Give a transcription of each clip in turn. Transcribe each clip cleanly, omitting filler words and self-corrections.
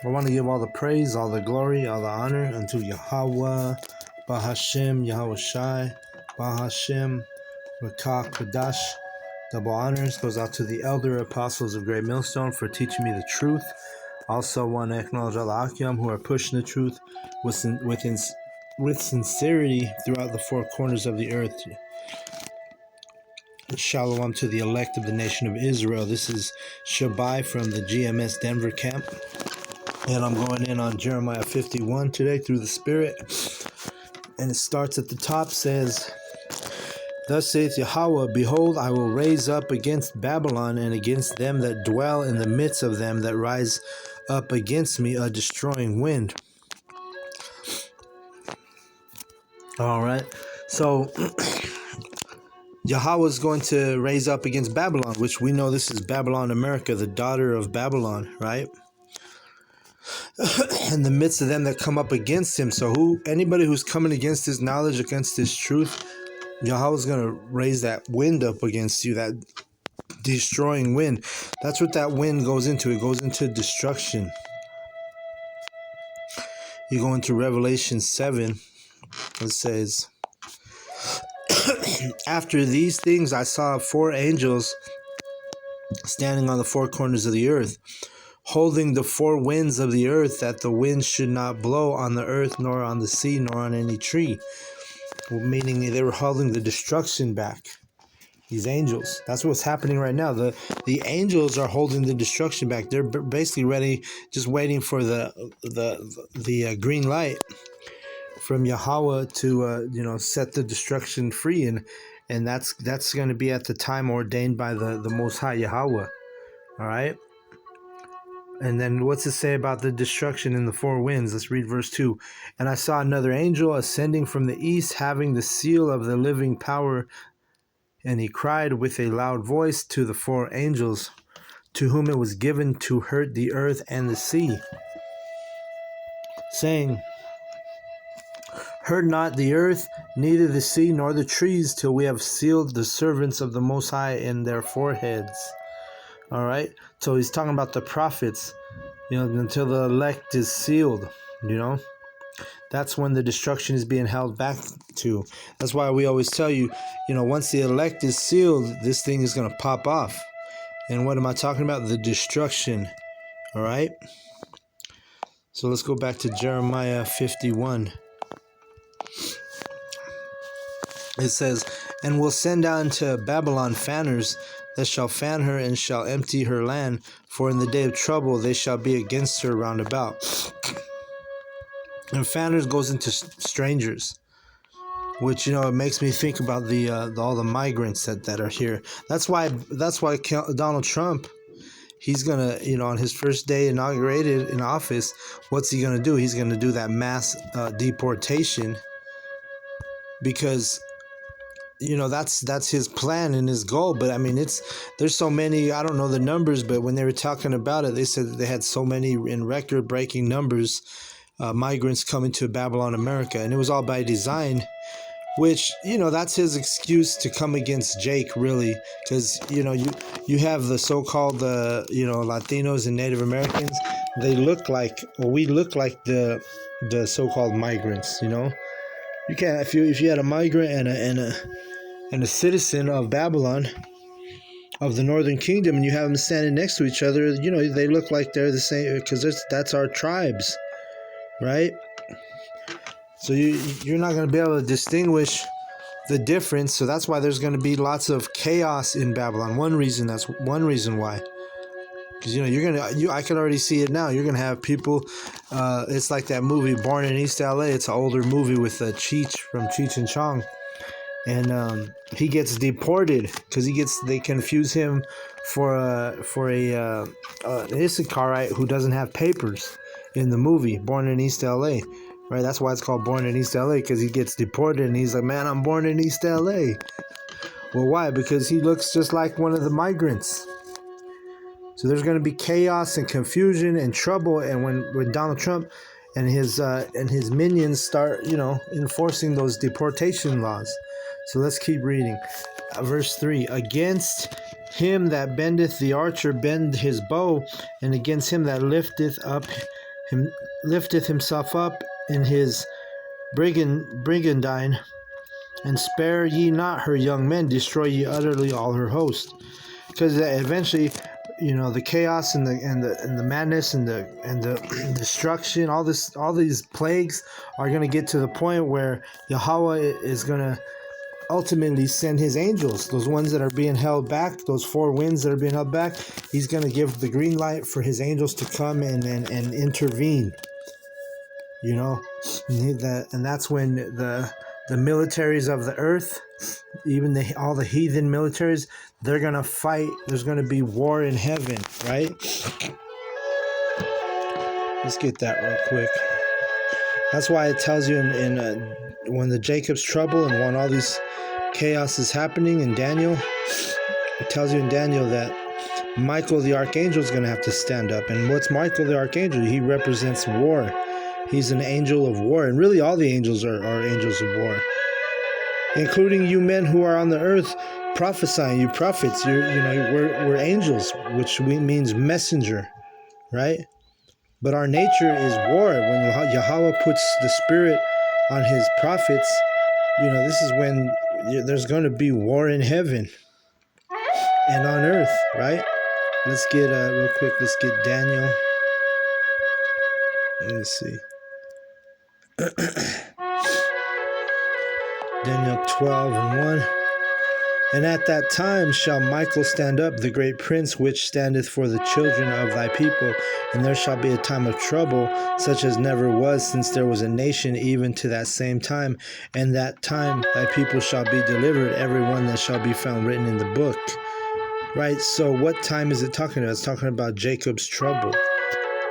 I want to give all the praise, all the glory, all the honor unto Yahweh, Bahashem, Yahweh Shai, Bahashem, Rakah Kadash. Double honors goes out to the elder apostles of Great Millstone for teaching me the truth. Also want to acknowledge all the Akim who are pushing the truth with sincerity throughout the four corners of the earth. Shalom to the elect of the nation of Israel. This is Shabai from the GMS Denver camp. And I'm going in on Jeremiah 51 today through the Spirit. And it starts at the top, says, Thus saith Yahweh, Behold, I will raise up against Babylon and against them that dwell in the midst of them that rise up against me a destroying wind. All right. So Yahweh is going to raise up against Babylon, which we know this is Babylon America, the daughter of Babylon, right? In the midst of them that come up against him. So anybody who's coming against his knowledge, against his truth, Yahweh is going to raise that wind up against you, that destroying wind. That's what that wind goes into. It goes into destruction. You go into Revelation 7, it says, After these things I saw 4 angels standing on the 4 corners of the earth, holding the 4 winds of the earth, that the wind should not blow on the earth, nor on the sea, nor on any tree. Meaning they were holding the destruction back. These angels. That's what's happening right now. The angels are holding the destruction back. They're basically ready, just waiting for the green light from Yahweh to set the destruction free, and that's going to be at the time ordained by the Most High Yahweh. All right. And then what's it say about the destruction in the 4 winds? Let's read verse 2. And I saw another angel ascending from the east, having the seal of the living power. And he cried with a loud voice to the 4 angels, to whom it was given to hurt the earth and the sea, saying, Hurt not the earth, neither the sea, nor the trees, till we have sealed the servants of the Most High in their foreheads. All right. So he's talking about the prophets, until the elect is sealed, That's when the destruction is being held back to. That's why we always tell you, once the elect is sealed, this thing is going to pop off. And what am I talking about? The destruction. All right. So let's go back to Jeremiah 51. It says, And will send down to Babylon fanners that shall fan her and shall empty her land, for in the day of trouble they shall be against her round about. And fanners goes into strangers, which it makes me think about the all the migrants that are here. That's why Donald Trump, he's gonna on his first day inaugurated in office, what's he gonna do? He's gonna do that mass deportation, because that's his plan and his goal. But I mean, there's so many, I don't know the numbers, but when they were talking about it, they said that they had so many in record-breaking numbers migrants coming to Babylon America, and it was all by design, which that's his excuse to come against Jake, really, because you have the so-called Latinos and Native Americans. They look like, we look like the so-called migrants. You can't, if you had a migrant and a citizen of Babylon, of the Northern Kingdom, and you have them standing next to each other, they look like they're the same, because that's our tribes, right? So you're not going to be able to distinguish the difference. So that's why there's going to be lots of chaos in Babylon. That's one reason why. Because I can already see it now. You're gonna have people. It's like that movie Born in East LA. It's an older movie with Cheech from Cheech and Chong, and he gets deported because they confuse him for a Issacharite who doesn't have papers in the movie Born in East LA. Right? That's why it's called Born in East LA, because he gets deported and he's like, man, I'm born in East LA. Well, why? Because he looks just like one of the migrants. So there's going to be chaos and confusion and trouble, and when Donald Trump and his minions start, enforcing those deportation laws. So let's keep reading. Verse 3, Against him that bendeth the archer bend his bow, and against him that lifteth up lifteth himself up in his brigandine, and spare ye not her young men, destroy ye utterly all her host. Because eventually, the chaos and the madness and the destruction, all these plagues are going to get to the point where Yahweh is going to ultimately send his angels, those ones that are being held back, those four winds that are being held back. He's going to give the green light for his angels to come and intervene. And that's when the militaries of the earth, even all the heathen militaries, they're going to fight. There's going to be war in heaven, right? Let's get that real quick. That's why it tells you in when the Jacob's trouble and when all these chaos is happening in Daniel, it tells you in Daniel that Michael the archangel is going to have to stand up. And what's Michael the archangel? He represents war. He's an angel of war. And really all the angels are angels of war, including you men who are on the earth prophesying, you prophets. We're angels, which means messenger, right? But our nature is war. When Yahweh puts the spirit on his prophets, this is when there's going to be war in heaven and on earth, right? Let's get real quick. Let's get Daniel. Let me see. Daniel 12:1. And at that time shall Michael stand up, the great prince, which standeth for the children of thy people. And there shall be a time of trouble, such as never was since there was a nation, even to that same time. And that time thy people shall be delivered, every one that shall be found written in the book. Right? So what time is it talking about? It's talking about Jacob's trouble,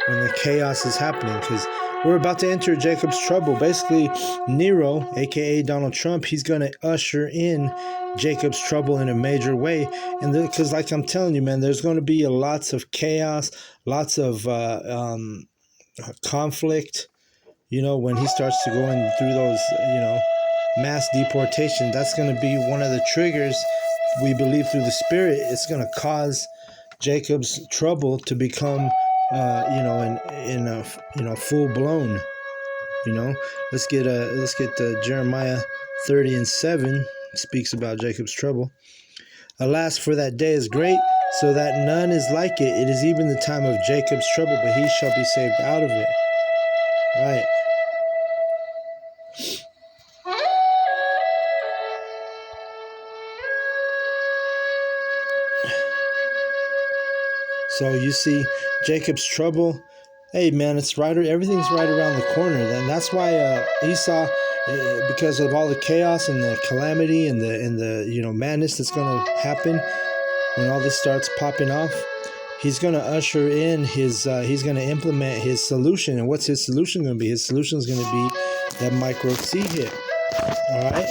when the chaos is happening, because we're about to enter Jacob's trouble. Basically, Nero, aka Donald Trump, he's going to usher in Jacob's trouble in a major way. And because, like I'm telling you, man, there's going to be lots of chaos, lots of conflict. When he starts to go in through those, mass deportation, that's going to be one of the triggers. We believe through the Spirit, it's going to cause Jacob's trouble to become in full blown. Let's get the Jeremiah 30:7 speaks about Jacob's trouble. Alas, for that day is great, so that none is like it. It is even the time of Jacob's trouble, but he shall be saved out of it. Right. So you see Jacob's trouble. Hey man, everything's right around the corner. And that's why Esau, because of all the chaos and the calamity and the madness that's going to happen when all this starts popping off, he's going to usher in he's going to implement his solution. And what's his solution going to be? His solution is going to be that micro C-hip. All right?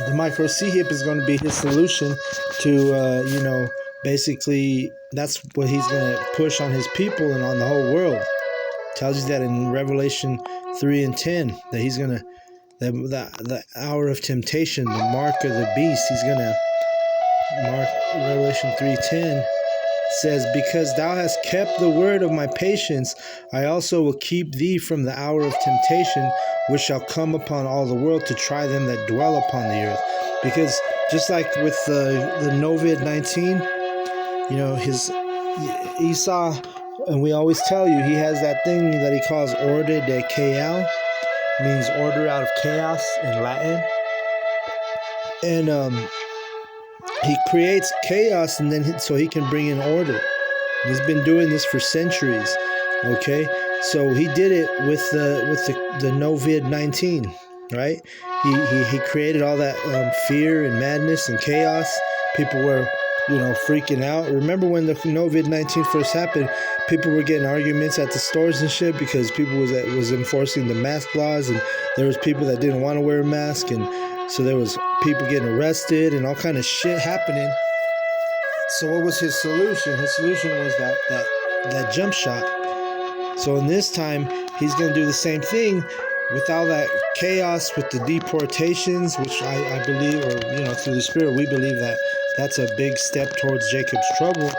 The micro C-hip is going to be his solution to, basically, that's what he's going to push on his people and on the whole world. Tells you that in Revelation 3:10, that he's going to, the hour of temptation, the mark of the beast, he's going to mark. Revelation 3:10 says, because thou hast kept the word of my patience, I also will keep thee from the hour of temptation, which shall come upon all the world to try them that dwell upon the earth. Because just like with the COVID-19, his Esau, and we always tell you, he has that thing that he calls ordre de chaos, means order out of chaos in Latin. And he creates chaos, and then so he can bring in order. He's been doing this for centuries. Okay, so he did it with the COVID-19, right? He created all that fear and madness and chaos. People were freaking out. Remember when the COVID-19 first happened, people were getting arguments at the stores and shit because people was enforcing the mask laws, and there was people that didn't want to wear a mask, and so there was people getting arrested and all kind of shit happening. So what was his solution? His solution was that jump shot. So in this time, he's going to do the same thing with all that chaos, with the deportations, which I believe, or through the Spirit, we believe that that's a big step towards Jacob's trouble.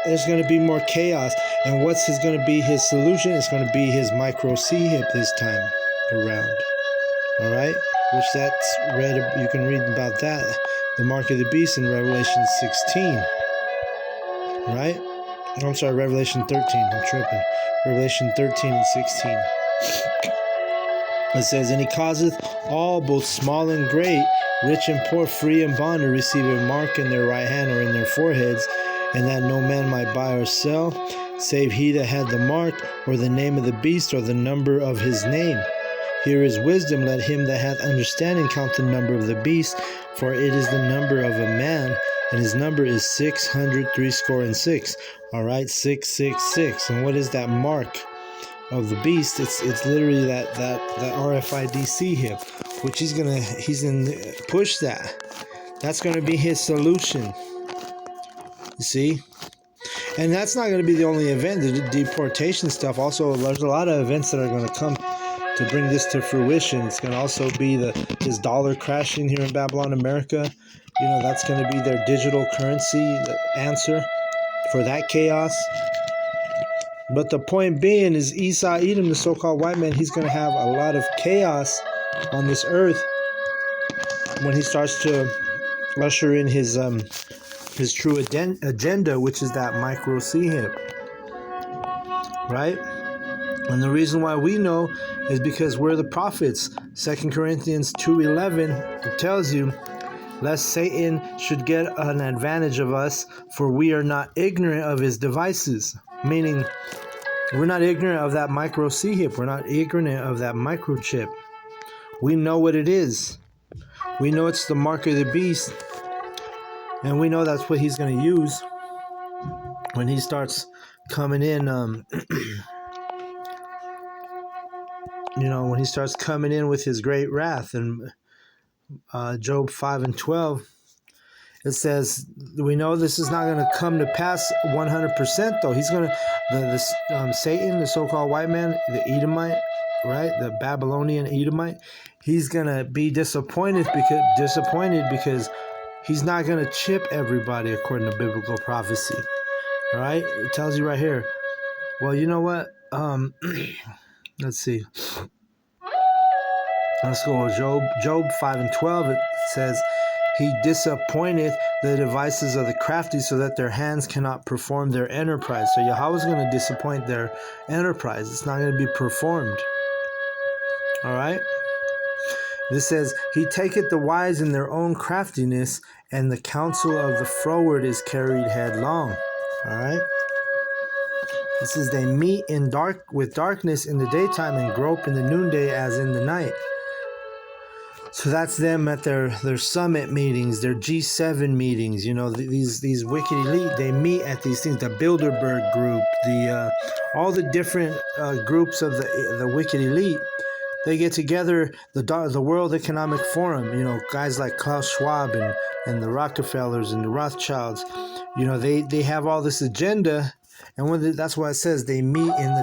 there's going to be more chaos. And what's going to be his solution? It's going to be his micro C hip this time around. All right, which that's read. You can read about that, the mark of the beast in Revelation 16. Right? I'm sorry, Revelation 13. I'm tripping. Revelation 13 and 16. It says, and he causeth all, both small and great, rich and poor, free and bond, to receive a mark in their right hand or in their foreheads, and that no man might buy or sell, save he that had the mark, or the name of the beast, or the number of his name. Here is wisdom. Let him that hath understanding count the number of the beast, for it is the number of a man, and his number is 666. All right, 666. And what is that mark of the beast? It's literally that RFID C hip, which he's gonna push that. That's gonna be his solution. You see? And that's not going to be the only event. The deportation stuff, also, there's a lot of events that are going to come to bring this to fruition. It's going to also be his dollar crashing here in Babylon, America. That's going to be their digital currency, the answer for that chaos. But the point being is Esau Edom, the so-called white man, he's going to have a lot of chaos on this earth when he starts to usher in his true agenda, which is that micro C hip, right? And the reason why we know is because we're the prophets. 2 Corinthians 2:11, it tells you, lest Satan should get an advantage of us, for we are not ignorant of his devices. Meaning, we're not ignorant of that micro C hip. We're not ignorant of that microchip. We know what it is. We know it's the mark of the beast. And we know that's what he's going to use when he starts coming in, when he starts coming in with his great wrath. And Job 5:12, it says, we know this is not going to come to pass 100%, though. He's going to, Satan, the so-called white man, the Edomite, right, the Babylonian Edomite, he's going to be disappointed because he's not going to chip everybody according to biblical prophecy. All right? It tells you right here. Well, you know what? Let's see. Let's go. Job 5:12. It says, he disappointeth the devices of the crafty, so that their hands cannot perform their enterprise. So Yahweh's going to disappoint their enterprise. It's not going to be performed. All right? This says, he taketh the wise in their own craftiness, and the counsel of the froward is carried headlong. All right? This is, they meet with darkness in the daytime, and grope in the noonday as in the night. So that's them at their summit meetings, their G7 meetings. These wicked elite, they meet at these things. The Bilderberg group, all the different groups of the wicked elite. They get together, the World Economic Forum, guys like Klaus Schwab and the Rockefellers and the Rothschilds, they have all this agenda, and that's why it says they meet in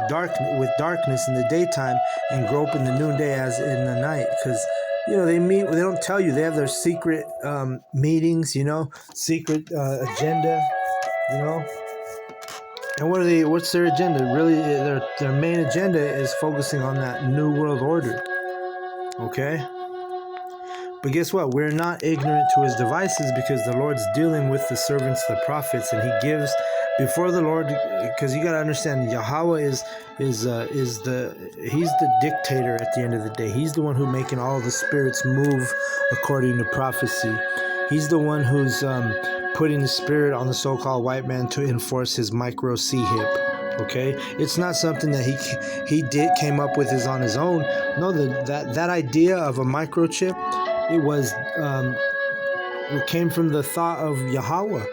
with darkness in the daytime and grope in the noonday as in the night, because they meet. They don't tell you. They have their secret meetings, secret agenda, And what's their agenda? Really, their main agenda is focusing on that new world order. Okay? But guess what? We're not ignorant to his devices, because the Lord's dealing with the servants, the prophets, and he gives before the Lord, because you got to understand, Yahweh is the dictator at the end of the day. He's the one who's making all the spirits move according to prophecy. He's the one who's putting the spirit on the so-called white man to enforce his micro C hip. Okay, it's not something that he came up with on his own. No, that idea of a microchip, it came from the thought of Yahweh.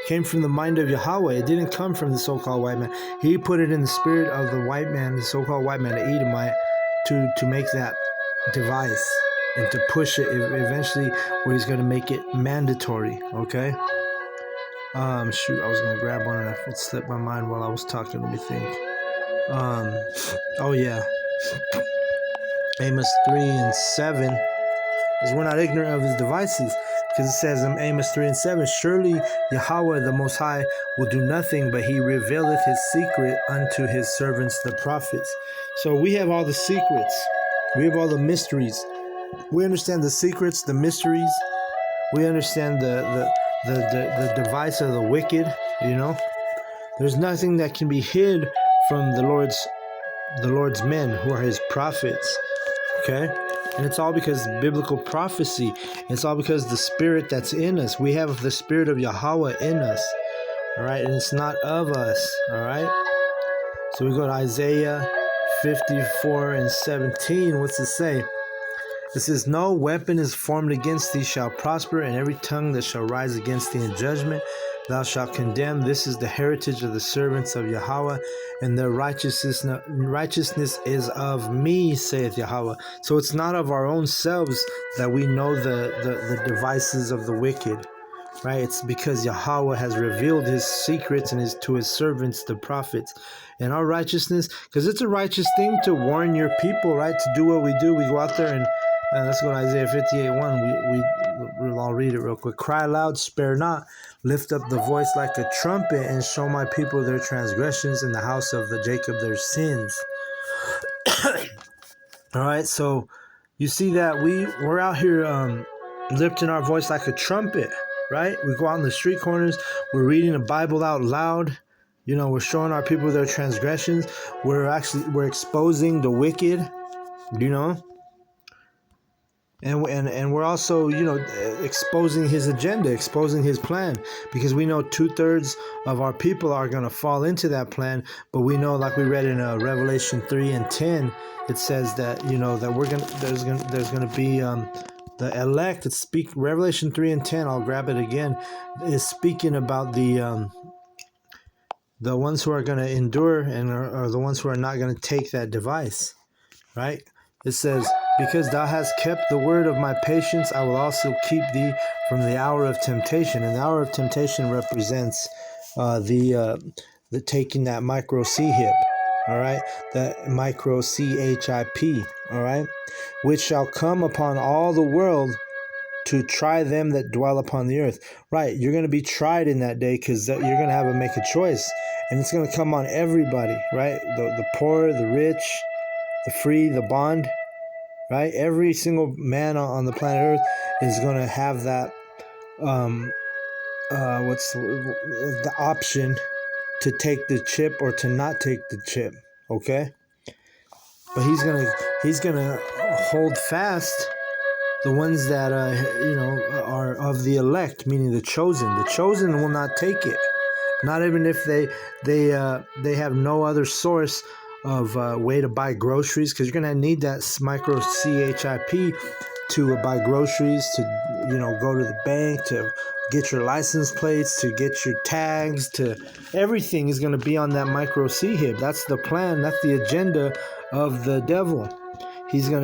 Came from the mind of Yahweh. It didn't come from the so-called white man. He put it in the spirit of the white man, the so-called white man, the Edomite, to make that device and to push it eventually where he's going to make it mandatory. Okay. Shoot, I was going to grab one and it slipped my mind while I was talking. Let me think. Oh yeah. Amos 3:7 is, we're not ignorant of his devices. because it says in Amos 3 and 7, surely Yahweh the Most High will do nothing, but he revealeth his secret unto his servants the prophets. So we have all the secrets. We have all the mysteries. We understand the secrets, the mysteries. We understand the device of the wicked, you know. There's nothing that can be hid from the Lord's men who are his prophets. Okay? And it's all because biblical prophecy. It's all because the spirit that's in us. We have the spirit of Yahweh in us. All right? And it's not of us. All right? So we go to Isaiah 54 and 17. What's it say? It says, no weapon is formed against thee shall prosper, and every tongue that shall rise against thee in judgment thou shalt condemn. This is the heritage of the servants of Yahweh, and their righteousness is of me, saith Yahweh. So it's not of our own selves that we know the devices of the wicked, right? It's because Yahweh has revealed his secrets and to his servants, the prophets. And our righteousness, because it's a righteous thing to warn your people, right? To do what we do. We go out there and let's go to Isaiah 58:1. I'll read it real quick. Cry loud, spare not. Lift up the voice like a trumpet, and show my people their transgressions, and the house of the Jacob their sins. All right, so you see that we're out here lifting our voice like a trumpet, right? We go out in the street corners. We're reading the Bible out loud. You know, we're showing our people their transgressions. We're exposing the wicked, you know. And we're also, you know, exposing his agenda, exposing his plan, because we know 2/3 of our people are going to fall into that plan. But we know, like we read in Revelation 3 and 10, it says that, you know, that there's going to be the elect. It's Revelation 3 and 10. I'll grab it again. Is speaking about the ones who are going to endure and are the ones who are not going to take that device, right? It says, because thou hast kept the word of my patience, I will also keep thee from the hour of temptation. And the hour of temptation represents the taking that micro C-hip, all right? That micro CHIP, all right? Which shall come upon all the world to try them that dwell upon the earth. Right, you're going to be tried in that day, because you're going to have to make a choice. And it's going to come on everybody, right? The poor, the rich, the free, the bond, right? Every single man on the planet Earth is going to have that, the option to take the chip or to not take the chip, okay? But he's gonna hold fast the ones that you know, are of the elect, meaning the chosen. The chosen will not take it, not even if they have no other source of way to buy groceries, because you're gonna need that micro CHIP to buy groceries, to, you know, go to the bank, to get your license plates, to get your tags, to everything is going to be on that micro C-hip. That's the plan. That's the agenda of the devil. He's got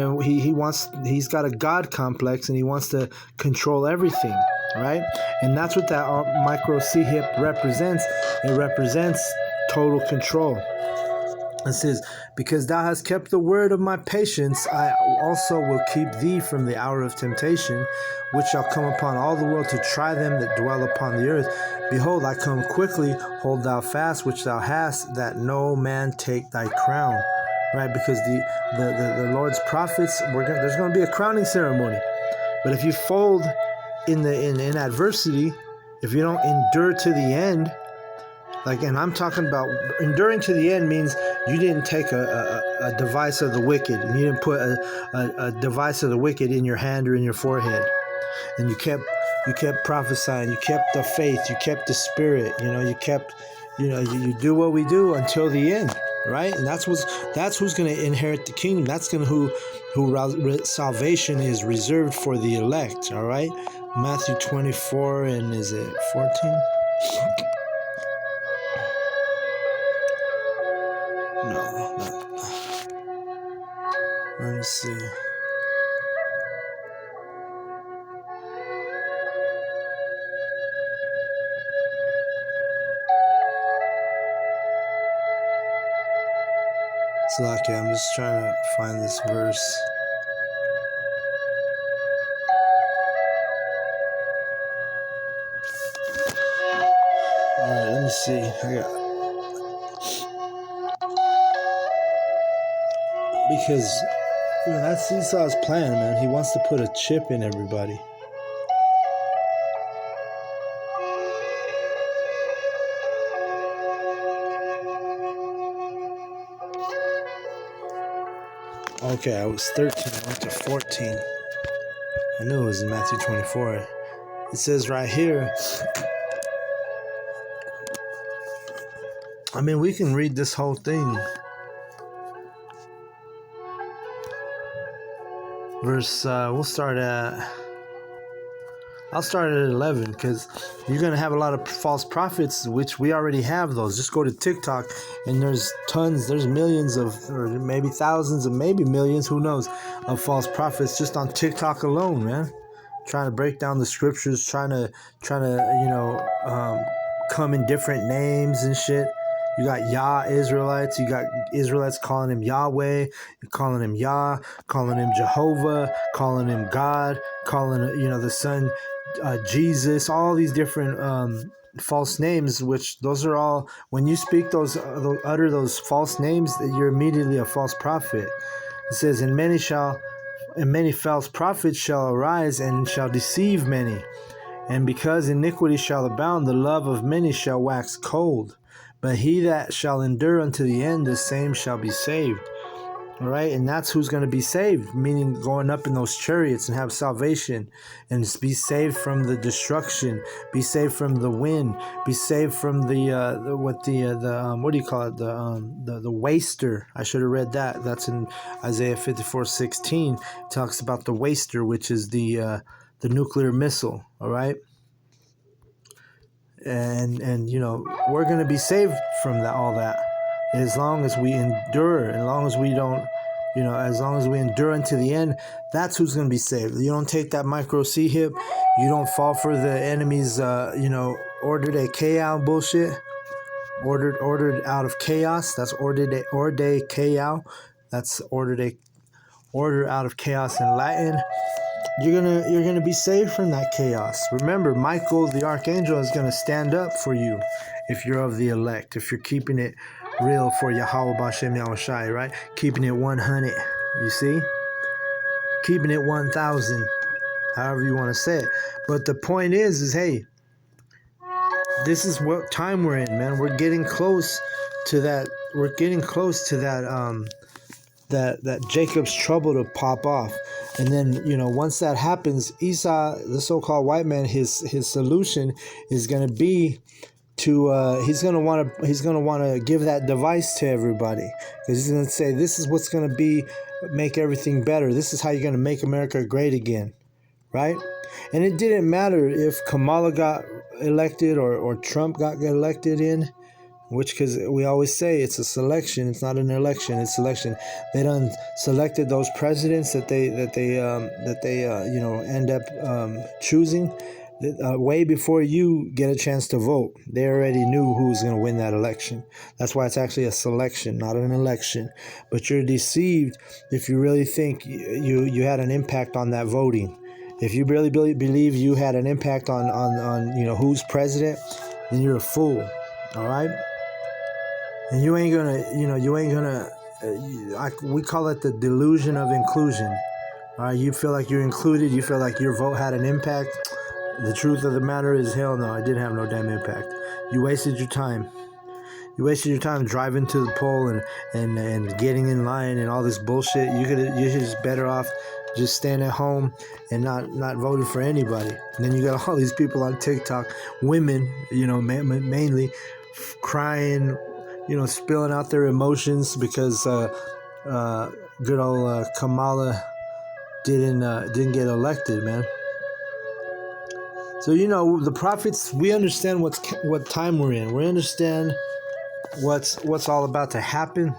a God complex, and he wants to control everything, right? And that's what that micro C-hip represents. It represents total control. It says, because thou hast kept the word of my patience, I also will keep thee from the hour of temptation, which shall come upon all the world to try them that dwell upon the earth. Behold, I come quickly, hold thou fast which thou hast, that no man take thy crown. Right, because the Lord's prophets, there's going to be a crowning ceremony. But if you fold in adversity, if you don't endure to the end, like, and I'm talking about enduring to the end means you didn't take a device of the wicked, and you didn't put a device of the wicked in your hand or in your forehead, and you kept prophesying, you kept the faith, you kept the spirit, you do what we do until the end, right? And that's who's going to inherit the kingdom. That's going to who salvation is reserved for the elect. All right, Matthew 24 and is it 14? No, not. Let me see. It's lucky. I'm just trying to find this verse. right, let me see. Because that's Esau's plan, man. He wants to put a chip in everybody. Okay, I was 13. I went to 14. I knew it was in Matthew 24. It says right here. I mean, we can read this whole thing. Verse, I'll start at 11, because you're going to have a lot of false prophets, which we already have those. Just go to TikTok, and there's millions of, or maybe thousands, and maybe millions, who knows, of false prophets just on TikTok alone, man. Trying to break down the scriptures, trying to come in different names and shit. You got Yah Israelites. You got Israelites calling him Yahweh, calling him Yah, calling him Jehovah, calling him God, calling the Son Jesus. All these different false names, which those are all, when you speak utter those false names, you're immediately a false prophet. It says, and many false prophets shall arise and shall deceive many. And because iniquity shall abound, the love of many shall wax cold. But he that shall endure unto the end, the same shall be saved. All right, and that's who's going to be saved, meaning going up in those chariots and have salvation and be saved from the destruction, be saved from the wind, be saved from the waster. I should have read that. That's in Isaiah 54:16. It talks about the waster, which is the nuclear missile. All right. And we're going to be saved from all that, as long as we endure, as long as we don't, as long as we endure unto the end. That's who's going to be saved. You don't take that micro C hip. You don't fall for the enemy's ordered a chaos bullshit. Ordered out of chaos. That's order chaos. That's order out of chaos in Latin. You're gonna be saved from that chaos. Remember, Michael the archangel is gonna stand up for you if you're of the elect, if you're keeping it real for Yahweh Bashem Yahushai, right? Keeping it 100, you see? Keeping it 1,000, however you want to say it. But the point is hey, this is what time we're in, man. We're getting close to that. We're getting close to that Jacob's trouble to pop off. And then, once that happens, Esau, the so-called white man, his solution is going to be to he's going to want to give that device to everybody, because he's going to say, this is what's going to make everything better. This is how you're going to make America great again, right? And it didn't matter if Kamala got elected or Trump got elected in. Because we always say it's a selection, it's not an election, it's selection. They done selected those presidents that they end up choosing way before you get a chance to vote. They already knew who was going to win that election. That's why it's actually a selection, not an election. But you're deceived if you really think you had an impact on that voting. If you really believe you had an impact on who's president, then you're a fool. All right. And you ain't gonna, we call it the delusion of inclusion. All right, you feel like you're included, you feel like your vote had an impact. The truth of the matter is, hell no, it didn't have no damn impact. You wasted your time. You wasted your time driving to the poll and getting in line and all this bullshit. You're just better off just staying at home and not voting for anybody. And then you got all these people on TikTok, women, mainly crying, spilling out their emotions because good old Kamala didn't get elected, man. So the prophets, we understand what time we're in. We understand what's all about to happen,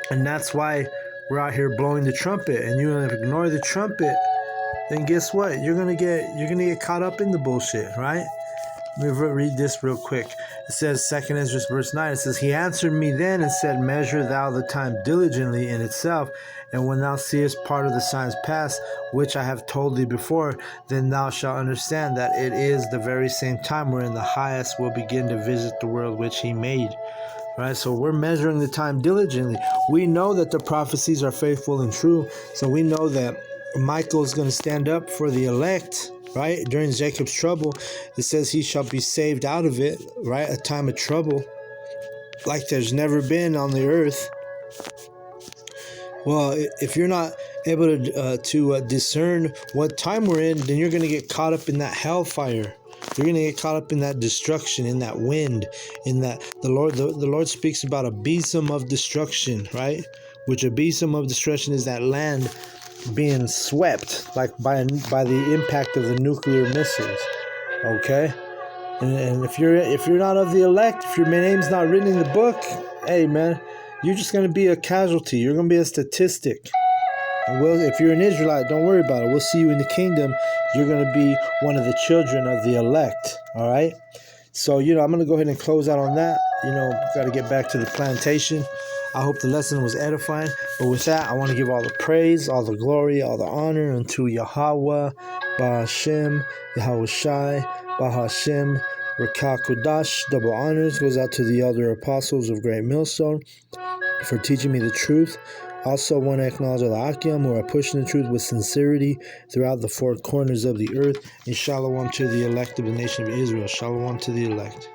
and that's why we're out here blowing the trumpet. And you ignore the trumpet, then guess what? You're gonna get caught up in the bullshit, right? Let me read this real quick. It says, 2nd Ezra verse 9, it says, He answered me then and said, Measure thou the time diligently in itself, and when thou seest part of the signs pass, which I have told thee before, then thou shalt understand that it is the very same time wherein the highest will begin to visit the world which he made. Right, so we're measuring the time diligently. We know that the prophecies are faithful and true, so we know that Michael is going to stand up for the elect, right? During Jacob's trouble, it says he shall be saved out of it, right? A time of trouble like there's never been on the earth. Well, if you're not able to discern what time we're in, then you're going to get caught up in that hellfire. You're going to get caught up in that destruction, in that wind, in that the Lord speaks about a besom of destruction, right? Which a besom of destruction is that land being swept like by the impact of the nuclear missiles. Okay? And if you're not of the elect, if your name's not written in the book, hey man, you're just going to be a casualty. You're going to be a statistic. And if you're an Israelite, don't worry about it. We'll see you in the kingdom. You're going to be one of the children of the elect. All right? So, I'm going to go ahead and close out on that. Got to get back to the plantation. I hope the lesson was edifying. But with that, I want to give all the praise, all the glory, all the honor unto Yahweh, Bahashem, Yahweh Shai, Bahashem, Rakah Kodash. Double honors goes out to the elder apostles of Great Millstone for teaching me the truth. Also want to acknowledge Allah Akim, who are pushing the truth with sincerity throughout the four corners of the earth. And shalom to the elect of the nation of Israel. Shalom to the elect.